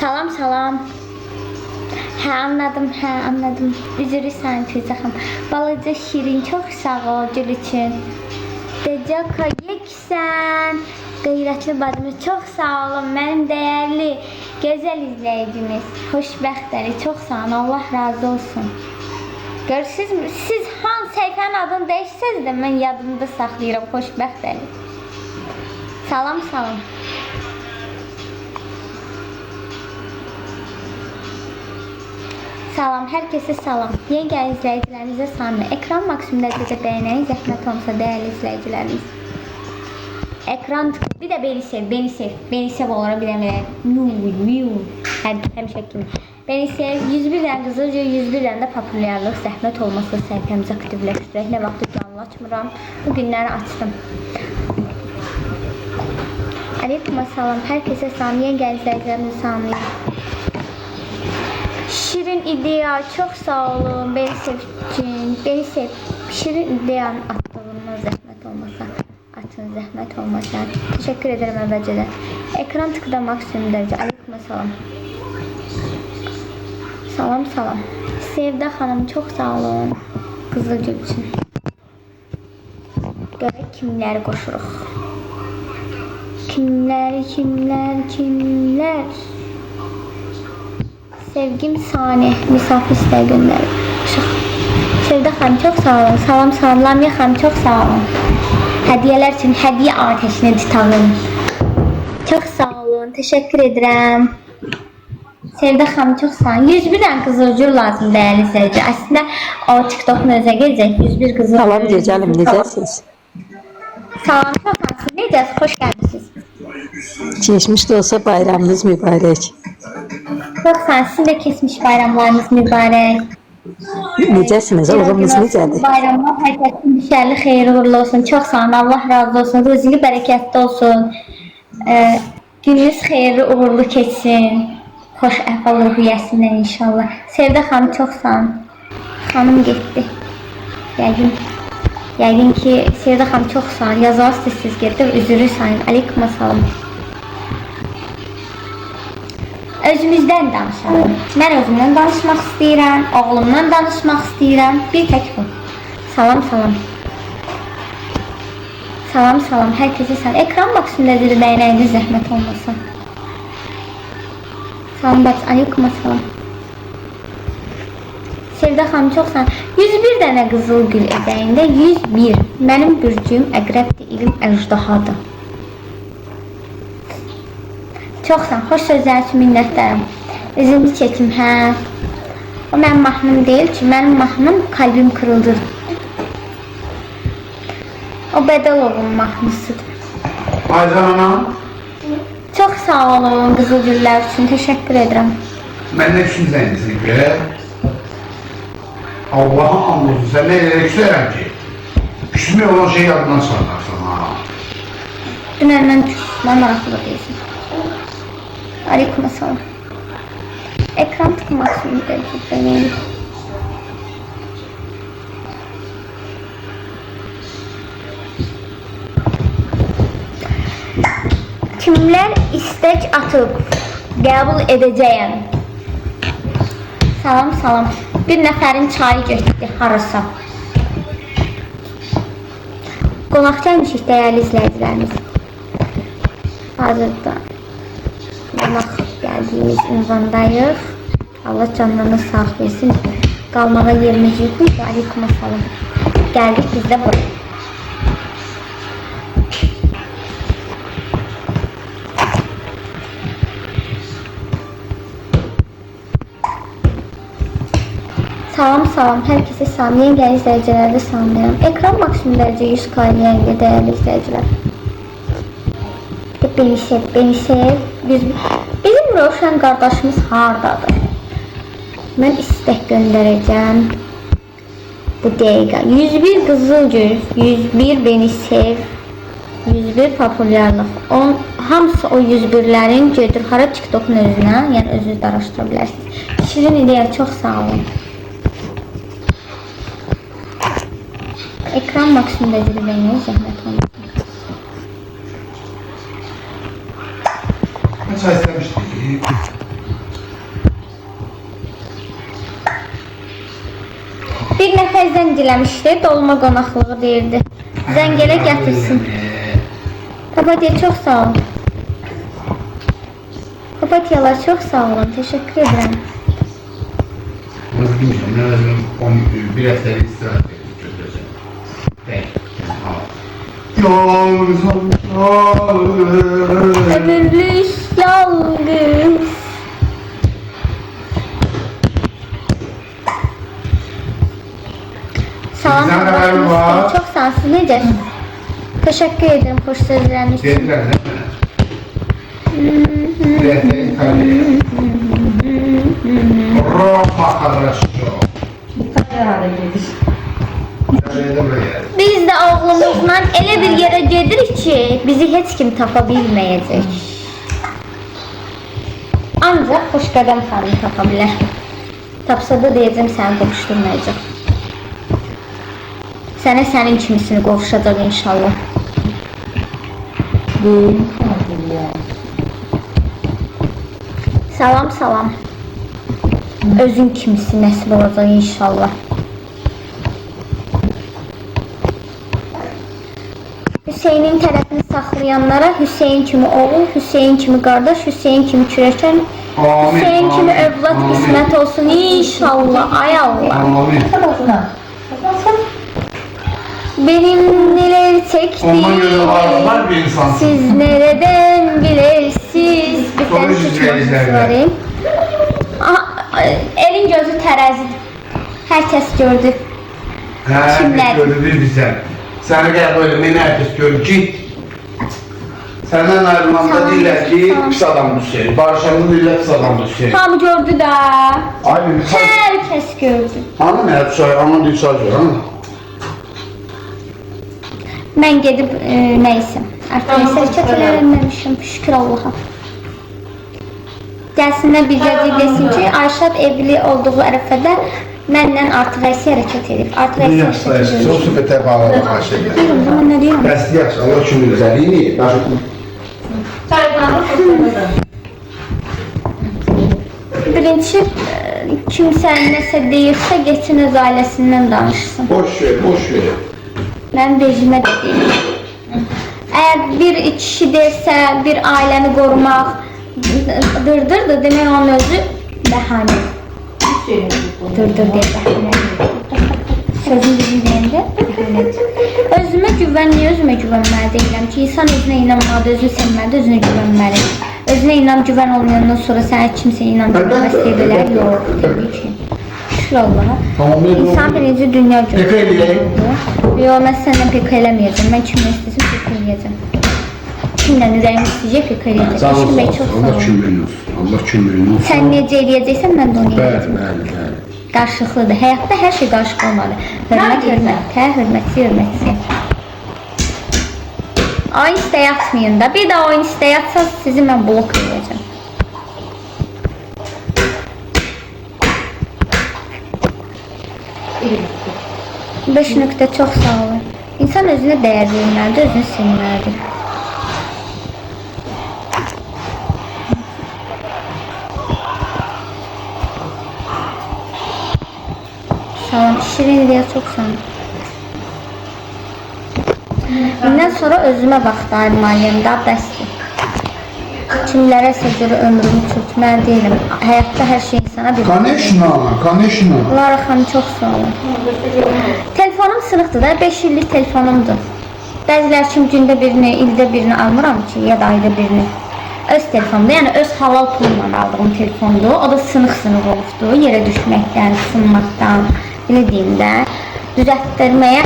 Salam salam. Anladım, anladım. Üzr istəyirəm Füzəxan. Balaca Şirin, çox sağ ol gül üçün. Decaka yeksən. Qeyrətli bacımız, çox sağ olun. Mənim dəyərli, gözəl izləyicimiz. Xoşbəxt Əli, çox sağ olun. Allah razı olsun. Görürsünüz, siz hansı səhifənin adını dəyişsəz də mən yadımda saxlayıram. Xoşbəxt Əli. Salam salam. Salam, hər kəsə salam. Yeni gələn izləyicilərimizə salam. Ekran maksimum dərəcədə bəyənəyin zəhmət olmasa dəyərli izləyicilərimiz. Ekran tıklı, bir də beni sev olaraq bir də həmişə kimi. Beni sev, 101 dən qızılca, 101 dən də populyarlıq, zəhmət olmasa səhifəmizi aktivləşdirək. Nə vaxtı canlı açmıram, bu günləri açdım. Aleyküm salam, hər kəsə salam. Yeni gələn izləyicilərimizi salamlayım. Şirin İdeya, çok sağ olun. Beni sevdin. Beni sev. Şirin İdeya'nın attığından zəhmət olmasa. Atın zəhmət olmasa. Teşekkür ederim əvvəlcədən. Ekran tıkıda maksimum dərəcə. Aleyküm salam. Salam salam. Sevda xanım, çox sağ olun. Qızılgül üçün. Görək kimləri qoşuruq. Kimlər? Sevgim Sani, misafir istəyə göndərir. Sevda xanım, çox sağ olun. Salam, Lamia xanım, çox sağ olun. Hədiyələr üçün hədiyyə ateşini tutalım. Çox sağ olun, teşekkür edirəm. Sevda xanım, çox sağ olun. 101 dən qızılgül lazım dəyərli izləyici. Əslində, o TikTok'un özə gələcək. 101 qızılgül. Salam Cəcalim, necəsiniz? Salam, çox sağ olun. Necəsiniz? Xoş gəldiniz. Geçmiş de olsa bayramınız mübarək. Çox sağ olun. Sizin də keçmiş bayramlarınız mübarək. Necəsiniz? Oğlumuz necədir? Bayramlar hər kəsin düşərli, xeyirli uğurlu olsun. Çox sağ olun. Allah razı olsun. Ruzili bərəkətli olsun. Gününüz xeyirli, uğurlu keçsin. Xoş əhval ruhiyyəsindən inşallah. Sevda xanım, çox sağ olun. Xanım getdi. Yəqin ki, Sevda xanım, çox sağ olun. Yazılar siz getdi. Üzrü sayın. Aleyküm salam. Özümüzdən danışalım. Mən özümdən danışmaq istəyirəm, oğlumdan danışmaq istəyirəm. Bir tək bu. Salam salam. Salam, hər kəsə salam. Ekran maksimum dərəcədə bəyənəyiniz zəhmət olmasın. Salam bacı, aleyküm salam. Sevda xanım, çox sağ olun. 101 dənə qızıl gül edəyində 101. Mənim bürcüm əqrəbdir, ilim əjdahadır. Çox sağ olun, xoş sözlər üçün minnətdarım. Üzümü çəkim, hə. O mənim mahnım deyil ki, mənim mahnım kalbim kırıldı. O Bədalovun mahnısıdır. Aydan anam, Çox sağ olun qızıl güllər üçün, təşəkkür edirəm. mən nə düşüncənizin ki, Allah'ın anlıyorsun, sen ne demek isterim ki? Küsmüyor olan şey yadından çıkartarsın ha. Dünən mən küsmə maraqlı deyilsin. Aleyküm salam. Ekran tıkmasını dəyişdim. Kimlər istek atıb qəbul edəcəyəm. Salam. Bir nəfərin çayı getdi harasa. Qonaq gəlmişik dəyərli izləyicilərimiz. Hazırda qonaq gəldiyimiz ünvandayıq. Allah canlarını sağ versin. Qalmağa yerimiz yoxdur. Aleyküm salam. Gəldik biz də buraya. Salam, hər kəsə salam. Yeni gələn izləyicilərdə salamlayıram. Ekran maksimum dərəcə 100K eləyəndə dəyərli izləyicilər. Beni sev. Bizim Roşan qardaşımız hardadır? Mən istek göndərəcəm. Bu dəqiqə. 101 qızılgül, 101 beni sev, 101 populyarlıq. Hamısı o 101'lərin gedir hara TikTok'un özünə, yəni özünüz də araşdıra bilərsiniz. Şirin İdeya, çox sağ olun. Ekran maksimum dərəcədə bəyənək, zəhmət olmasın. Kaç ay istemiştik? zəng eləmişdi, dolma qonaqlığı deyirdi. Zəng elə gətirsin. Papatya çox sağ ol. Papatyalar çox sağ olun, teşekkür ederim. Nasıl demişim? Ne lazım? Bir haftalık istirahat edeceğim. Yalnız Ömürlü yalnız. Salam, Bizden de haber var. çok sağ ol. Siz necəsiniz? Teşekkür ederim hoş sözleriniz için. Dediler değil mi? Dediler İtalya'ya. Roma kardeşim. İtalya'ya gelir. İtalya'da buraya. Biz de oğlumuzla elə bir yere gedirik ki, bizi heç kim tapa bilməyəcək. Ancaq Xoşqədəm xanım tapa bilər. Tapsa da deyəcəm səni qovuşturmayacaq. Sənə sənin kimisini qovuşacaq inşallah. Salam salam. Özün kimisi nəsil olacaq inşallah. Hüseynin tərəfini saxlayanlara Hüseyin kimi oğul, Hüseyin kimi qardaş, Hüseyin kimi kürəkən, Amin, Hüseyin kimi amin, övlad amin. qismət olsun inşallah. Ay Allah. Amin. Benim neler Ondan göre var bir çektiğimi insansın. siz nereden bilirsiniz? Bir Soru tane suç izleyicilerine. mahnısı vereyim. Aha, elin gözü terazidir. Herkes gördü. Kimler? Gördü bizden. Seni gel böyle beni herkes görür. Git. Senden ayrılmamda Tamam, değiller ki tamam. pis adam düşer. Barışanlı değiller pis adam düşer. Tam gördü de. Ay bir say. Herkes gördü. Anladın mı? Hep say. Ama bir say diyor. Anladın mı? Ben gidip neyse. Artık neyse çetelenmemişim. Şükür Allah'a. Gelsinler bir cəzi desin ki, Ayşad evli olduğu ərəfədə məndən artıq əsi hərəkət edib. Artıq əsi hərəkət edib. Çok süper bağlı karşıya. Deyirəm, zaman nə deyirəm? Bəs yaş, Allah üçün güzelliğini. Birinci, kimsə nəsə deyirsə, geçsin öz ailəsindən danışsın. Boş ver, boş ver. Mən rejimə də deyirəm. Əgər bir kişi deyirsə, bir ailəni qorumaq dırdırdır, demək onun özü bəhanə. Dırdır deyir bəhanə. Sözün bizim deyəndə bəhanədir. Özümə güvənliyə, özümə güvənməli deyiləm ki, insan özünə inanmalıdır, özünü sevməlidir, özünə güvənməlidir. Özünə inan, güvən olmayandan sonra sənə kimsə inandırmaq istəyirlər, yox, təbii ki. Şükür Allah'a. Tamam, İnsan birinci dünya görür. Pek eləyək. Yox, mən səndən pek eləməyəcəm. Mən kimlə istəsəm pek eləyəcəm. Kimlə ürəyim istəyəcək pek eləyəcəm. Eşim bəy çox sağ Allah ol. kümrünü olsun. Allah kümrünü olsun. Sən necə eləyəcəksən, mən də onu Bəli, eləyəcəm. bəli, bəli. Qarşılıqlıdır. Həyatda hər şey qarşılıq olmalı. Hörmət hörmətə, hörmətçi hörmətçi. Oyun istəyə atmayın da. Bir daha oyun istəyə atsanız sizi mən blok edəcəm. Beş nöqtə çox sağ olun. İnsan özünə dəyər verməlidir, özünü sevməlidir. Sağ olun, şirin diye çok sağ olun. Bundan sonra özümə vaxt ayırmalıyım da, bəsdir. Kimlərəsə görə ömrümü çürütməli deyiləm. Həyatda hər şey insana bir... Конечно, конечно. Lara xanım çox sağ olun. Telefonum sınıqdır da, 5 illik telefonumdur. Bəzilər kimi gündə birini, ildə birini almıram ki, ya da ayda birini. Öz telefonumda, yəni öz halal pulla aldığım telefondur. O da sınıq olubdur, yerə düşməkdən, sınmaqdan, belə deyim də. Düzəltdirməyə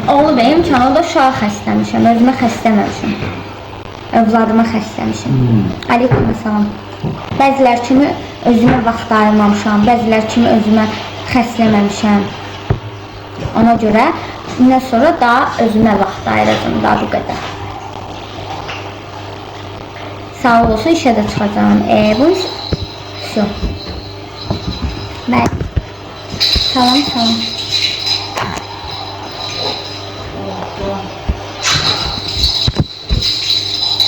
olub imkanı, o da uşağı xəstəmişəm, özümə xəstəməmişəm. Övladıma xəstəmişəm. Aleyküm salam. Bəzilər kimi özümə vaxt ayırmamışam, bəzilər kimi özümə xəstələməmişəm. Ona görə bundan sonra daha özümə vaxt ayıracağım, daha bu qədər. Sağ ol olsun, işə də çıxacağım. Bu iş... Şu. Bəli. Salam, salam.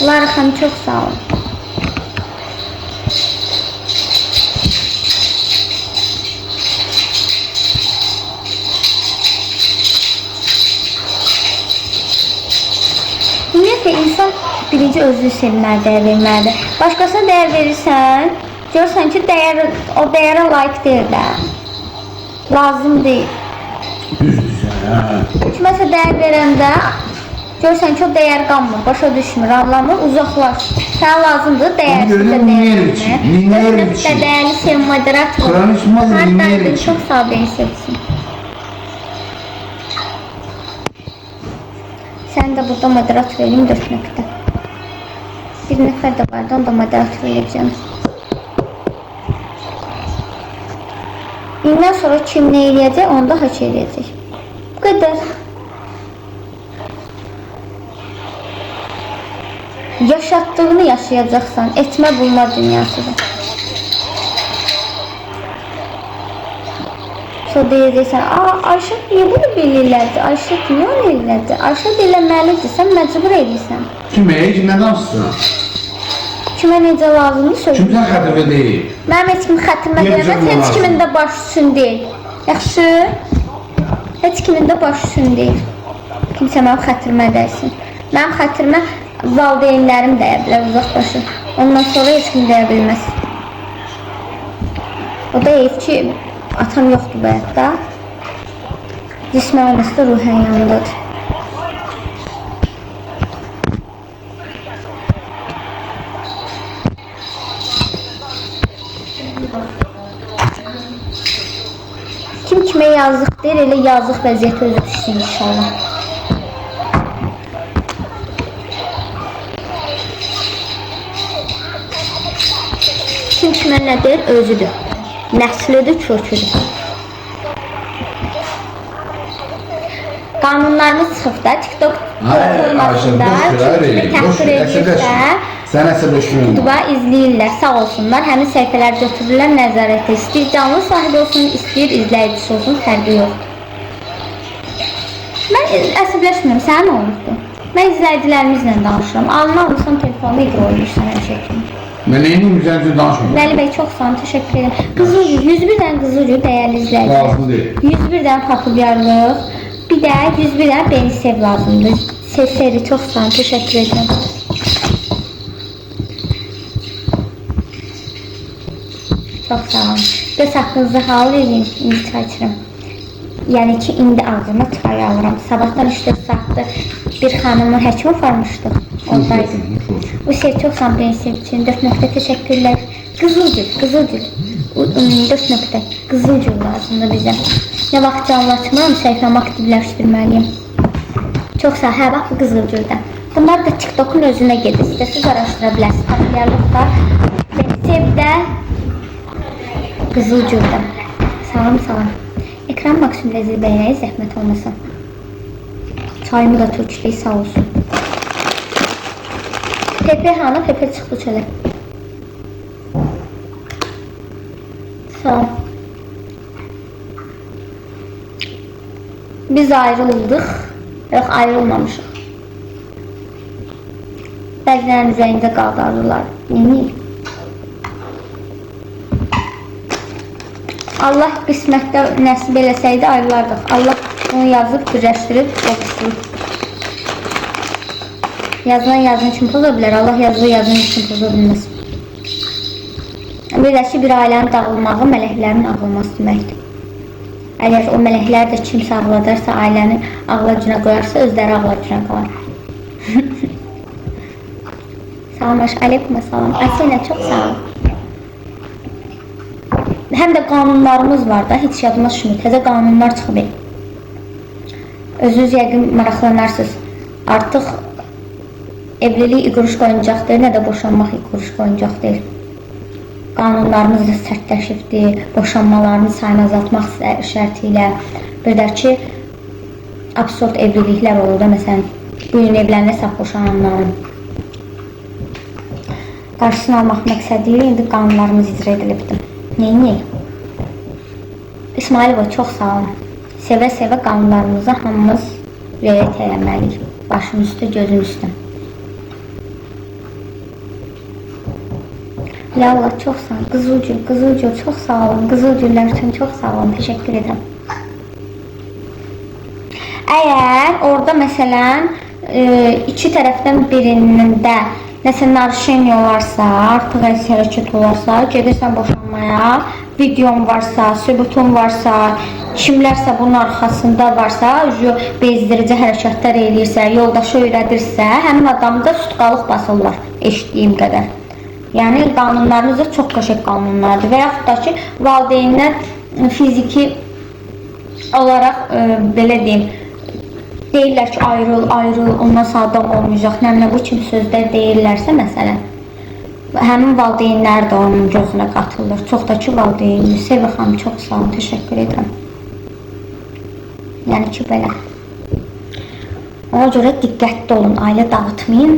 Lara xanım, çox sağ olun. birinci özünü sevməli, dəyər verməlidir. Başqasına dəyər verirsən, görürsən ki, o dəyərə layiq deyil də. Lazım deyil. Kiməsə dəyər verəndə görürsən ki, o dəyər qalmır, başa düşmür, anlamır, uzaqlaş. Sənə lazımdır dəyərsiz də dəyər vermək. Dəyərli şey moderatör. Hatta çox sağ beni sevsin. Sən də burada moderatör eləyim 4 nöqtə. Bir nəfər də vardı, onu da moderatör eləyəcəm. İndən sonra kim nə eləyəcək, onu da haç eləyəcək. Bu qədər. Yaşatdığını yaşayacaqsan, etmə bulma dünyasıdır. Sonra deyəcəksən, Ayşə niyə bunu bilirlərdi, Ayşə niyə onu eləyirlərdi, Ayşə eləməlidir, sən məcbur eləyirsən. Kimə danışsın? Kimə necə lazımdır söyləyir. Kimdən xətirə deyil? Mənim heç kim xətirmə deyilməz, heç kimin də baş üstün deyil. Yaxşı? Heç kimin də baş üstün deyil. Kimsə mənim xətirmə dəysin. Mənim xətirmə valideynlərim dəyə bilər uzaqbaşı. Ondan sonra heç kim dəyə bilməz. O da heyif ki, atam yoxdur bu həyatda. Cismən olması da ruhən yanındadır. Kim kimə yazıq deyir, elə yazıq vəziyyət özü düşsün inşallah. Kim kimə nə deyir, özüdür. Nəslidir, köküdür. Qanunlarımız çıxıb da, TikTok platformasında kimi təhqir edirsə, sən əsəbləşməyən. YouTube'a izləyirlər, sağ olsunlar. Həmin səhifələr götürürlər nəzarətə. İstəyir canlı sahibi olsun, istəyir izləyicisi olsun, fərqi yoxdur. Mən əsəbləşmirəm, sənin olmuşdur. Mən izləyicilərimizlə danışıram. Alına almışsan telefonda iqra olmuşsan həmişə kimi. Mən neyini üzərinizə danışmıyorum. Vəli bəy, çox sağ olun, təşəkkür edirəm. Qızılgül, 101 dənə Qızılgül, dəyərli izləyicilər. Lazım deyil. 101 dənə populyarlıq, bir də 101 dənə beni sev lazımdır. Seri, çox sağ olun, təşəkkür edirəm. Çox sağ olun. Göz haqqınızı halal edin, indi çay içirəm. Yəni ki, indi ağzıma çay alıram. Sabahdan 3-4 saatdır bir xanımı həkim aparmışdı. Oradaydı. Bu şey çox sağ olun, beni sev üçün. 4 nöqtə təşəkkürlər. Qızılgül, Qızılgül. 4 nöqtə. Qızılgül lazımdır bizə. Nə vaxt canlaşmıram, səhifəmi aktivləşdirməliyim. Çox sağ, hə, bax bu Qızılgüldən. Bunlar da TikTok'un özünə gedir. İstəsiz araşdıra bilərsiniz. Populyarlıqda Sevdə Qızılgüldən. Salam, salam. Ekran maksimumda zirvəyəyə zəhmət olmasın. Çayımı da tökülük, sağ olsun. Pepe hanı? Pepe çıxdı çölə. Sağ ol. Biz ayrıldıq. Yox, ayrılmamışıq. Bəzilərin üzərində qaldı arzular. Neyini? Allah qismətdə nəsib eləsəydi ayrılardıq. Allah onu yazıb, birləşdirib, qoxusun. Yazılan yazın üçün poza bilər. Allah yazılı yazın üçün poza bilməz. Bir də ki, bir ailənin dağılmağı mələklərin ağılması deməkdir. Əgər o mələklər də kimsə ağladarsa, ailəni ağlacına qoyarsa, özləri ağlacına qalar. Salam, aleyküm, salam. Əsinə, çox sağ olun. Həm də qanunlarımız var da, heç yadıma düşmür. Təzə qanunlar çıxıb. Özünüz yəqin maraqlanarsınız. Artıq evlilik iqruş qoyuncaqdır, nə də boşanmaq iqruş qoyuncaqdır. Qanunlarımız da sərtləşibdir, boşanmalarını sayını azaltmaq şərti ilə. Bir də ki, absurd evliliklər olur da, məsələn, bu gün evlənə saf boşananların. Qarşısını almaq məqsədi ilə indi qanunlarımız icra edilibdir. Neyini? İsmailova, çox sağ olun. Sevə-sevə qanunlarımıza hamımız riayət eləməliyik. Başın üstü, gözün üstü. Ya Allah, çox sağ olun. Qızılgül, Qızılgül, çox sağ olun. Qızılgüllər üçün çox sağ olun. Təşəkkür edirəm. Əgər orada məsələn iki tərəfdən birində nəsə narışeniya olarsa, artıq əks hərəkət olarsa, gedirsən boşanmaya, videon varsa, sübutun varsa, kimlərsə bunun arxasında varsa, bezdirici hərəkətlər eləyirsə, yoldaşı öyrədirsə, həmin adamı da sutqalıq basırlar, eşitdiyim qədər. Yəni, qanunlarımız da çox qəşəng qanunlardır və yaxud da ki, valideynlər fiziki olaraq, belə deyim, deyirlər ki, ayrıl, ondan sonra adam olmayacaq, nə bu kimi sözlər deyirlərsə, məsələn, həmin valideynlər də onun gözünə qatılır. Çox da ki, valideynli. Sevə xanım, çox sağ olun, təşəkkür edirəm. Yəni ki, belə. Ona görə diqqətli olun, ailə dağıtmayın.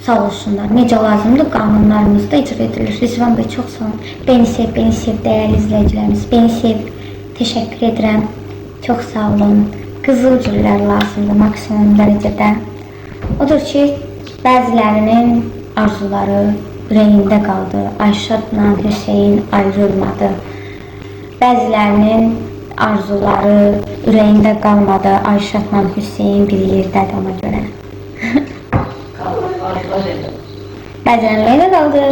Sağ olsunlar. Necə lazımdır, qanunlarımızda icra edilir. Rizvan bəy, çox sağ olun. Beni sev, dəyərli izləyicilərimiz. Beni sev, təşəkkür edirəm. Çox sağ olun. Qızıl güllər lazımdır maksimum dərəcədə. Odur ki, bəzilərinin arzuları ürəyində qaldı. Ayşadla Hüseyin ayrılmadı. Bəzilərinin arzuları ürəyində qalmadı. Ayşadla Hüseyin bir yerdədir ona görə. Bəzilərinin ürəyində qaldı.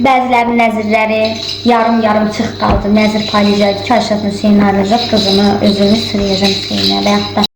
Bəzilərinin nəzirləri yarım çıx qaldı. Nəzir paylayacaq ki, Ayşad Hüseyin ayrılacaq, qızını, özünü sırayacaq Hüseyinə və yaxud da